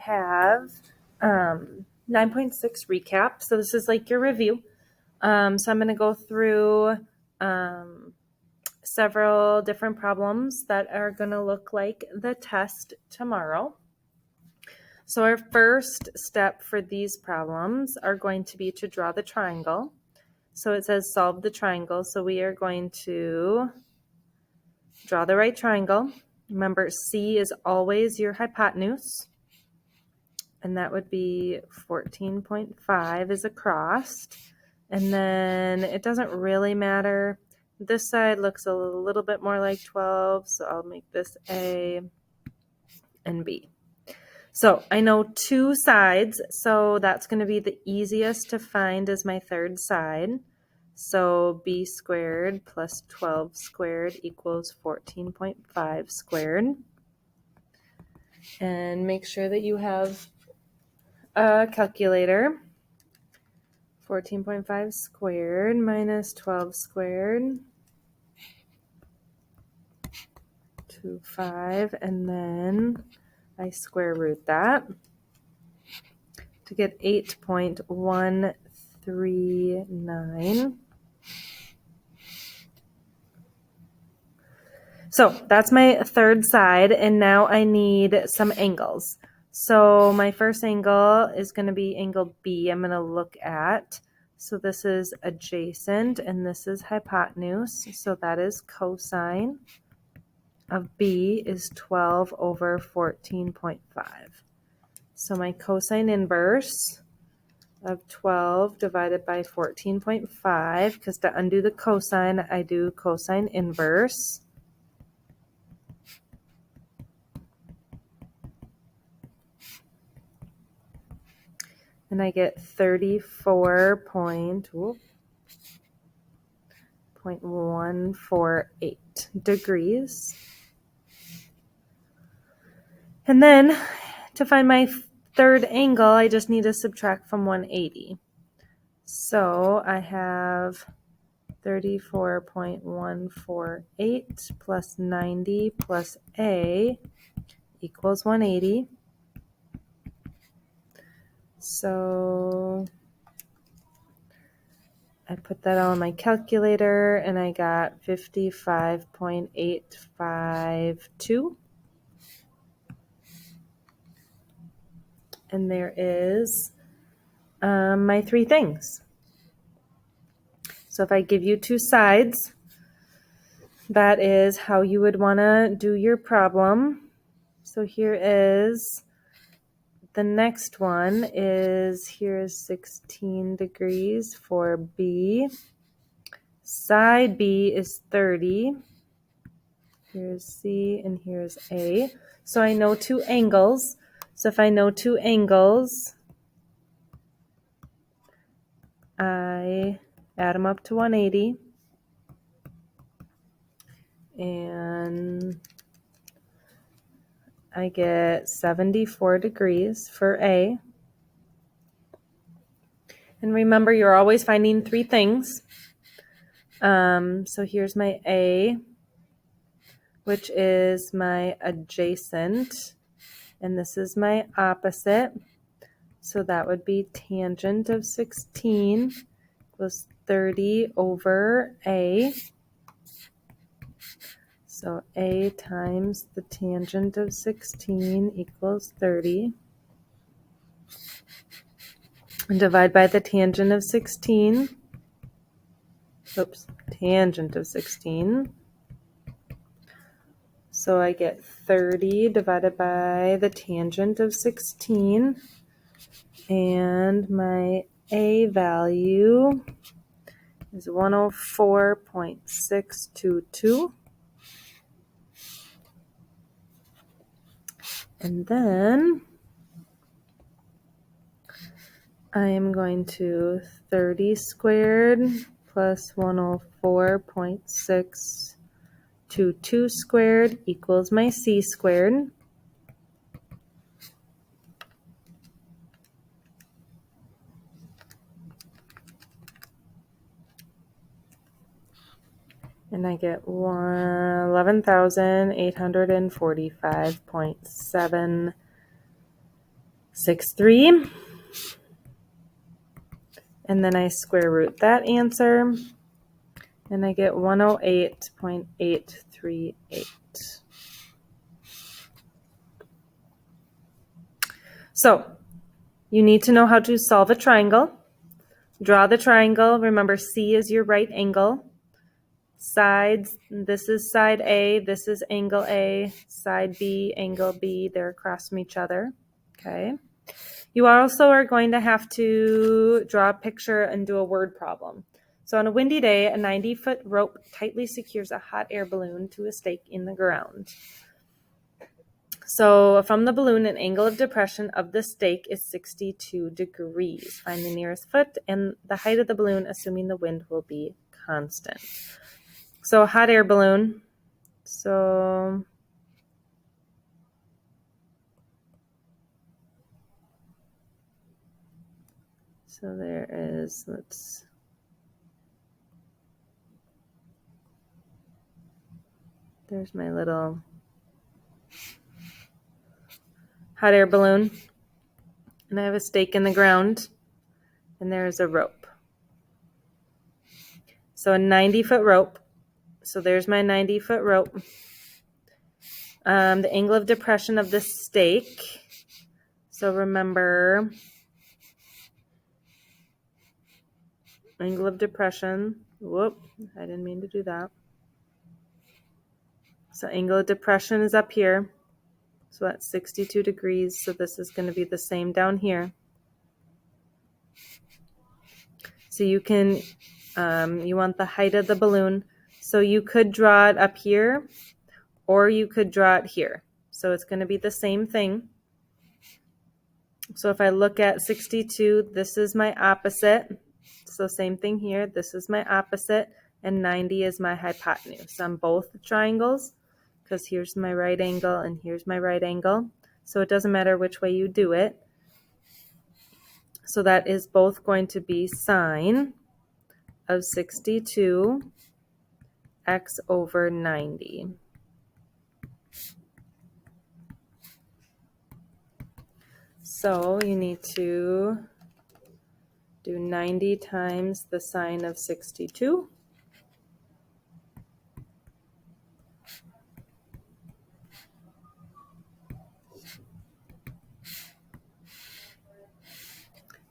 have 9.6 recap. So this is like your review. So I'm going to go through several different problems that are going to look like the test tomorrow. So our first step for these problems are going to be to draw the triangle. So it says solve the triangle. So we are going to draw the right triangle. Remember, C is always your hypotenuse. And that would be 14.5 is across. And then it doesn't really matter. This side looks a little bit more like 12, so I'll make this A and B. So I know two sides, so that's going to be the easiest to find as my third side. So B squared plus 12 squared equals 14.5 squared. And make sure that you have a calculator. 14.5 squared minus 12 squared, 25, and then I square root that to get 8.139. So that's my third side, and now I need some angles. So my first angle is going to be angle B I'm going to look at. So this is adjacent, and this is hypotenuse, so that is cosine of B is 12 over 14.5. So my cosine inverse of 12 divided by 14.5, because to undo the cosine, I do cosine inverse. And I get 34.148 degrees. And then to find my third angle, I just need to subtract from 180. So I have 34.148 plus 90 plus A equals 180. So I put that all in my calculator and I got 55.852. And there is my three things. So if I give you two sides, that is how you would want to do your problem. So here is the next one is, here is 16 degrees for B. Side B is 30. Here's C and here's A. So I know two angles. So if I know two angles, I add them up to 180. And I get 74 degrees for A. And remember, you're always finding three things. So here's my A, which is my adjacent, and this is my opposite. So that would be tangent of 16 equals 30 over A. So A times the tangent of 16 equals 30. And divide by the tangent of 16. Oops, tangent of 16. So I get 30 divided by the tangent of 16. And my A value is 104.622. And then I am going to 30 squared plus 104.622 squared equals my C squared. And I get 11,845.7 6.3. And then I square root that answer, and I get 108.838. So you need to know how to solve a triangle. Draw the triangle. Remember, C is your right angle. Sides, this is side A, this is angle A, side B, angle B, they're across from each other. Okay. You also are going to have to draw a picture and do a word problem. So on a windy day, a 90-foot rope tightly secures a hot air balloon to a stake in the ground. So from the balloon, an angle of depression of the stake is 62 degrees. Find the nearest foot and the height of the balloon, assuming the wind will be constant. So a hot air balloon. So there is, there's my little hot air balloon. And I have a stake in the ground, and there's a rope. So a 90-foot rope. So there's my 90-foot rope. The angle of depression of the stake. So remember, angle of depression. Whoop, I didn't mean to do that. So angle of depression is up here. So that's 62 degrees. So this is going to be the same down here. So you can, you want the height of the balloon. So you could draw it up here, or you could draw it here. So it's going to be the same thing. So if I look at 62, this is my opposite. So same thing here. This is my opposite, and 90 is my hypotenuse on both triangles, because here's my right angle and here's my right angle. So it doesn't matter which way you do it. So that is both going to be sine of 62 x over 90. So you need to do 90 times the sine of 62.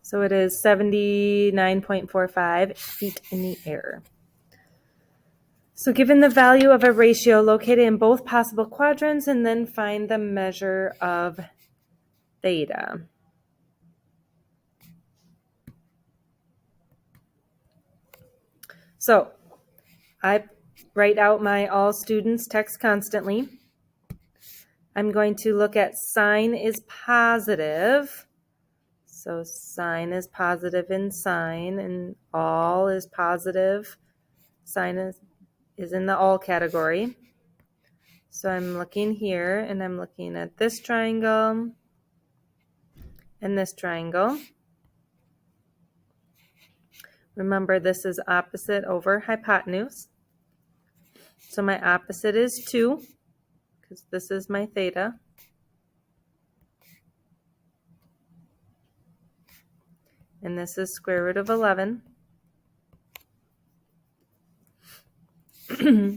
So it is 79.45 feet in the air. So given the value of a ratio located in both possible quadrants, and then find the measure of theta. So I write out my all students text constantly. I'm going to look at sine is positive. So sine is positive in sine, and all is positive. Sine is in the all category. So I'm looking here, and I'm looking at this triangle and this triangle. Remember, this is opposite over hypotenuse. So my opposite is 2, because this is my theta. And this is square root of 11.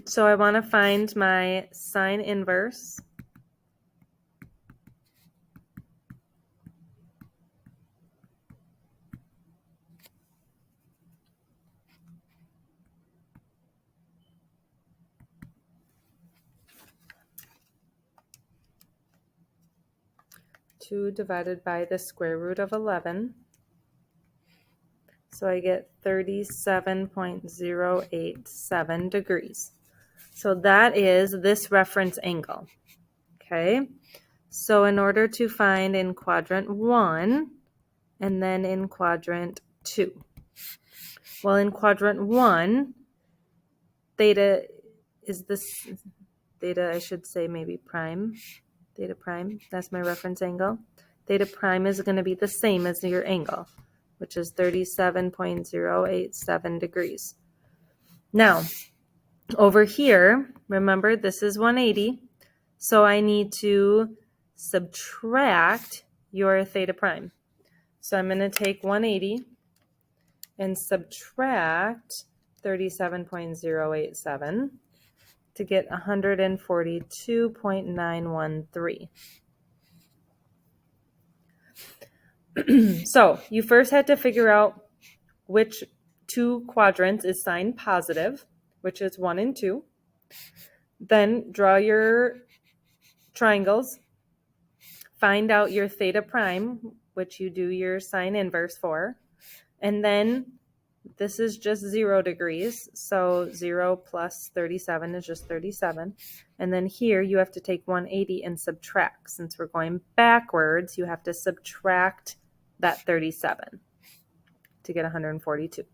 So I want to find my sine inverse. Two divided by the square root of 11. So I get 37.087 degrees. So that is this reference angle. Okay. So in order to find in quadrant 1 and then in quadrant 2. Well, in quadrant 1, theta is this, theta I should say maybe prime. Theta prime, that's my reference angle. Theta prime is going to be the same as your angle, which is 37.087 degrees. Now, over here, remember this is 180, so I need to subtract your theta prime. So I'm going to take 180 and subtract 37.087 to get 142.913. So you first had to figure out which two quadrants is signed positive, which is 1 and 2. Then draw your triangles, find out your theta prime, which you do your sine inverse for, and then this is just 0 degrees, so 0 plus 37 is just 37. And then here you have to take 180 and subtract. Since we're going backwards, you have to subtract that 37 to get 142.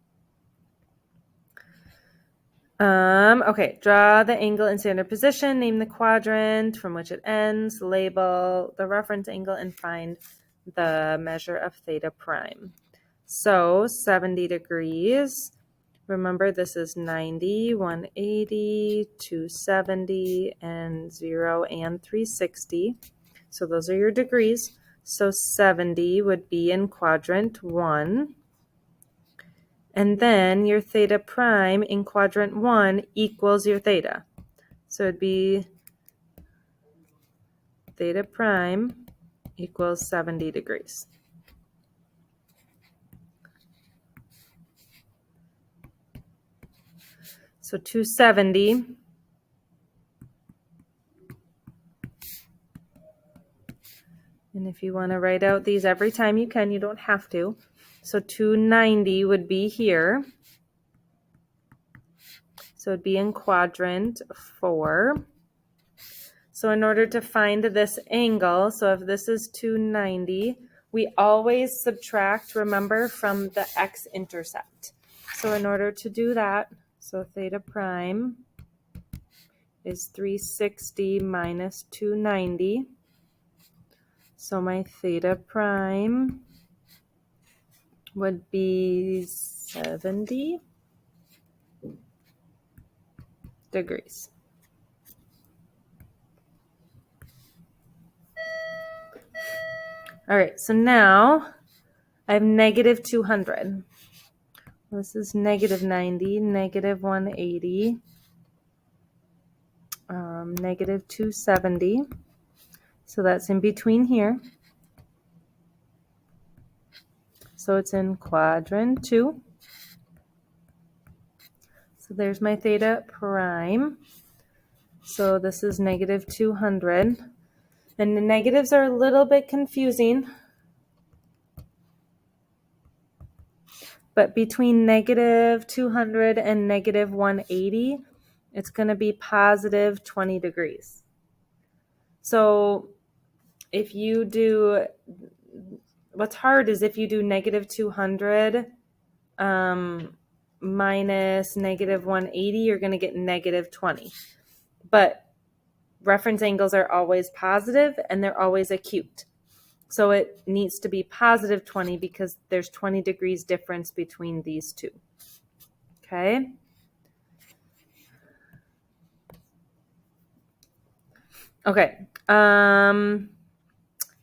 Okay, draw the angle in standard position, name the quadrant from which it ends, label the reference angle, and find the measure of theta prime. So 70 degrees, remember this is 90, 180, 270, and 0 and 360. So those are your degrees. So 70 would be in quadrant 1. And then your theta prime in quadrant 1 equals your theta. So it'd be theta prime equals 70 degrees. So 270 and if you want to write out these every time you can, you don't have to. So 290 would be here. So it'd be in quadrant 4. So in order to find this angle, so if this is 290, we always subtract, remember, from the x-intercept. So in order to do that, so theta prime is 360 minus 290. So my theta prime would be 70 degrees. All right, so now I have negative 200. This is negative 90, negative 180, negative 270. So that's in between here. So it's in quadrant 2. So there's my theta prime. So this is negative 200. And the negatives are a little bit confusing. But between negative 200 and negative 180, it's going to be positive 20 degrees. So if you do, what's hard is if you do negative 200 minus negative 180, you're going to get negative 20. But reference angles are always positive and they're always acute. So it needs to be positive 20 because there's 20 degrees difference between these two. Okay? Okay. I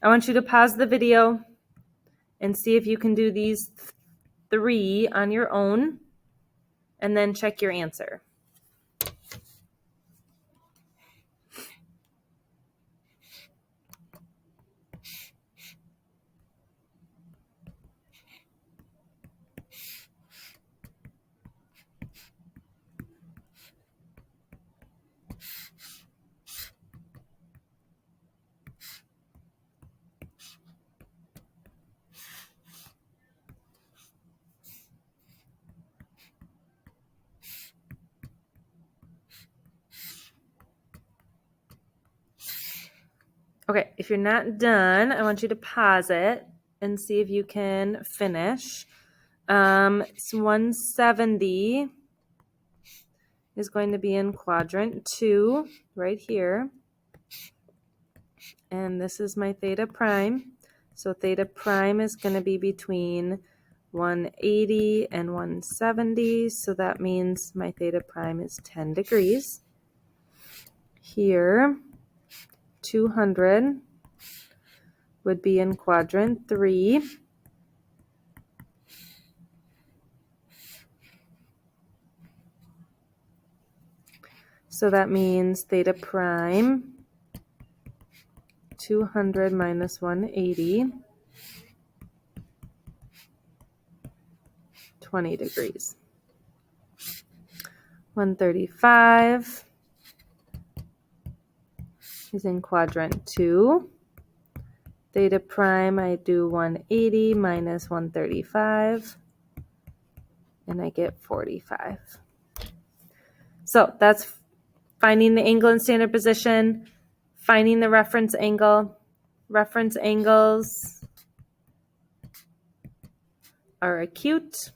want you to pause the video and see if you can do these 3 on your own and then check your answer. Okay, if you're not done, I want you to pause it and see if you can finish. It's 170 is going to be in quadrant 2 right here. And this is my theta prime. So theta prime is going to be between 180 and 170. So that means my theta prime is 10 degrees. Here, 200 would be in quadrant 3. So that means theta prime 200 minus 180, 20 degrees. 135 is in quadrant 2. Theta prime, I do 180 minus 135, and I get 45. So that's finding the angle in standard position, finding the reference angle. Reference angles are acute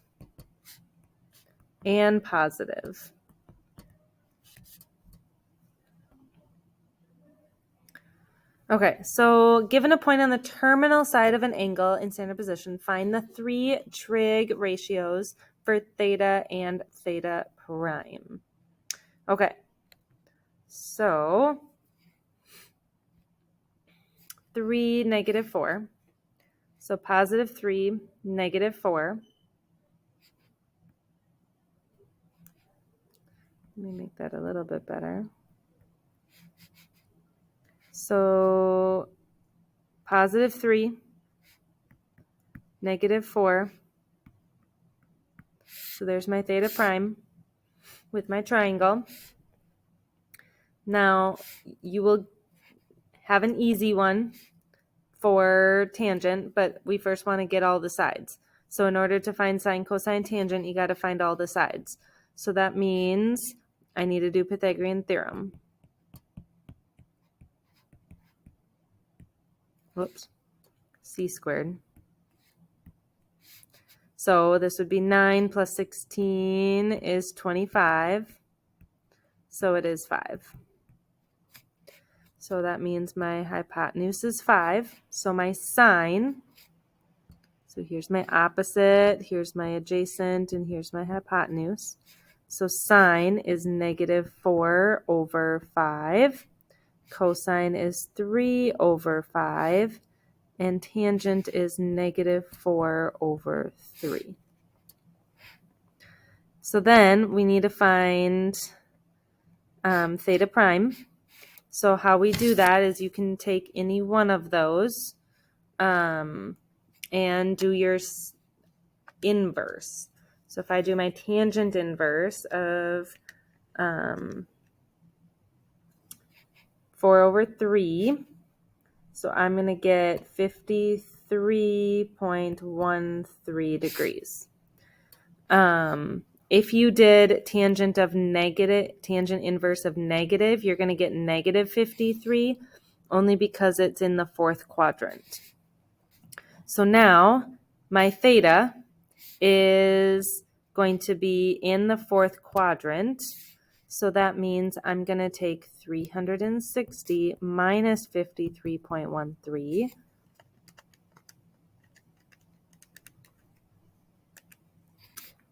and positive. Okay, so given a point on the terminal side of an angle in standard position, find the 3 trig ratios for theta and theta prime. Okay, so 3, negative 4. So positive 3, negative 4. Let me make that a little bit better. So positive 3, negative 4. So there's my theta prime with my triangle. Now you will have an easy one for tangent, but we first want to get all the sides. So in order to find sine, cosine, tangent, you got to find all the sides. So that means I need to do Pythagorean theorem. Whoops. C squared. So this would be 9 plus 16 is 25. So it is 5. So that means my hypotenuse is 5. So my sine, so here's my opposite, here's my adjacent, and here's my hypotenuse. So sine is negative 4 over 5. Cosine is 3 over 5. And tangent is negative 4 over 3. So then we need to find theta prime. So how we do that is you can take any one of those and do your inverse. So if I do my tangent inverse of 4 over 3, so I'm going to get 53.13 degrees. If you did tangent inverse of negative, you're going to get negative 53, only because it's in the 4th quadrant. So now my theta is going to be in the 4th quadrant. So that means I'm going to take 360 minus 53.13.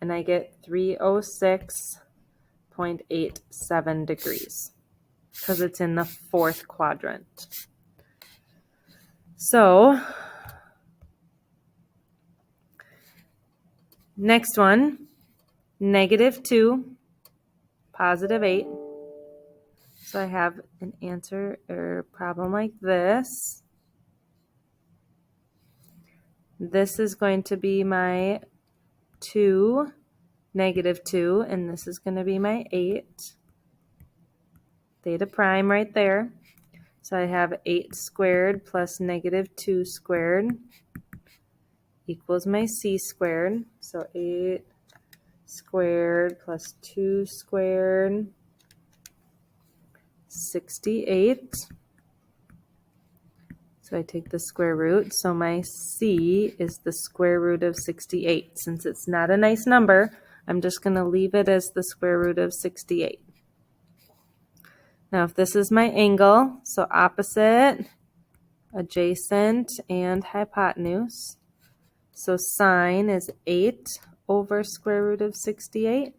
And I get 306.87 degrees because it's in the 4th quadrant. So next one, negative 2, positive 8. So I have an answer or problem like this. This is going to be my 2, negative 2, and this is going to be my 8. Theta prime right there. So I have 8 squared plus negative 2 squared equals my c squared. So 8 squared plus 2 squared, 68. So I take the square root. So my c is the square root of 68. Since it's not a nice number, I'm just going to leave it as the square root of 68. Now if this is my angle, so opposite, adjacent, and hypotenuse. So sine is 8 over square root of 68.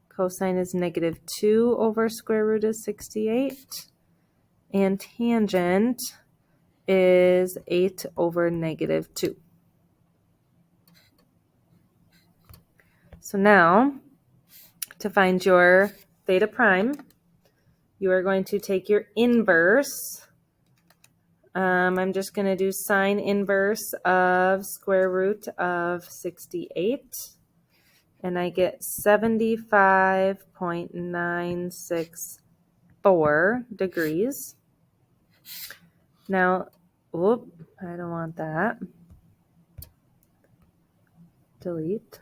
Cosine is negative 2 over square root of 68. And tangent is 8 over negative 2. So now, to find your theta prime, you are going to take your inverse. I'm just going to do sine inverse of square root of 68. And I get 75.964 degrees. Now, whoop, I don't want that. Delete.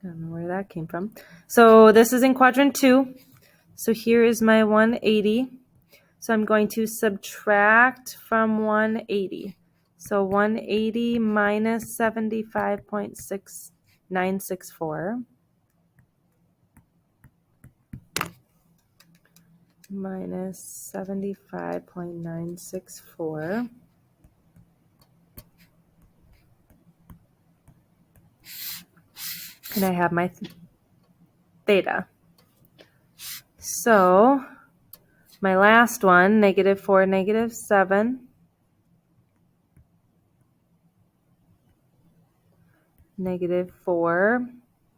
I don't know where that came from. So this is in quadrant 2. So here is my 180. So I'm going to subtract from 180. So 180 minus 75.6964 minus 75.964. And I have my theta. So my last one, negative 4, negative 7. Negative 4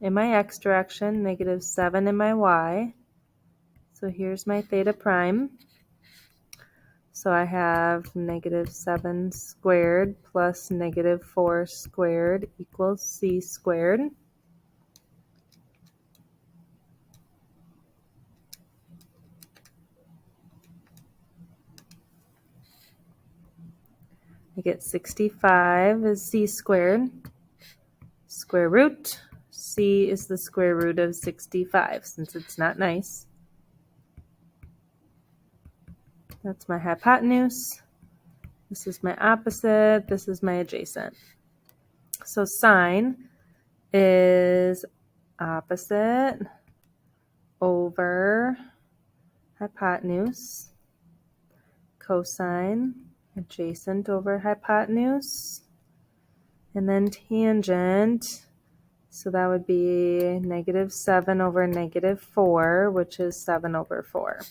in my x direction, negative 7 in my y. So here's my theta prime. So I have negative 7 squared plus negative 4 squared equals c squared. I get 65 is c squared. Square root. C is the square root of 65, since it's not nice. That's my hypotenuse. This is my opposite. This is my adjacent. So sine is opposite over hypotenuse. Cosine, adjacent over hypotenuse. And then tangent, so that would be negative 7 over negative 4, which is 7 over 4.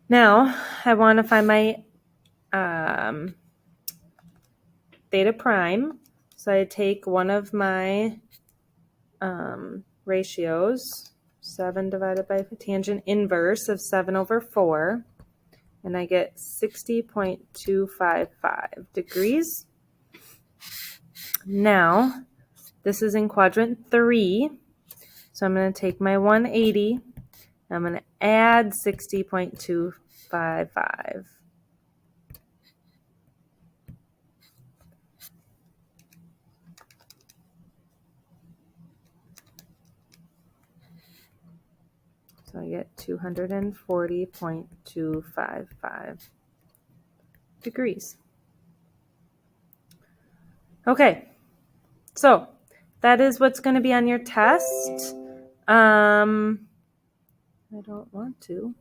Now, I want to find my theta prime. So I take one of my ratios, 7 divided by tangent inverse of 7 over 4, and I get 60.255 degrees. Now, this is in quadrant 3, so I'm going to take my 180, I'm going to add 60.255. So I get 240.255 degrees. Okay, so that is what's going to be on your test. I don't want to.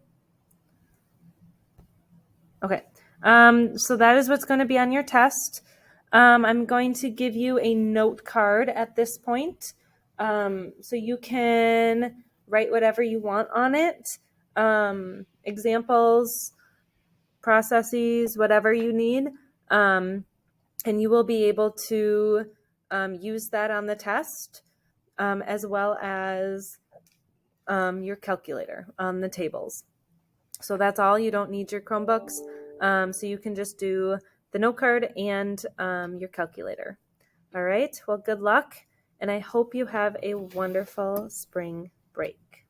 Okay, so that is what's going to be on your test. I'm going to give you a note card at this point, so you can write whatever you want on it, examples, processes, whatever you need, and you will be able to use that on the test, as well as your calculator on the tables. So that's all. You don't need your Chromebooks, so you can just do the note card and your calculator. All right, well, good luck, and I hope you have a wonderful spring break.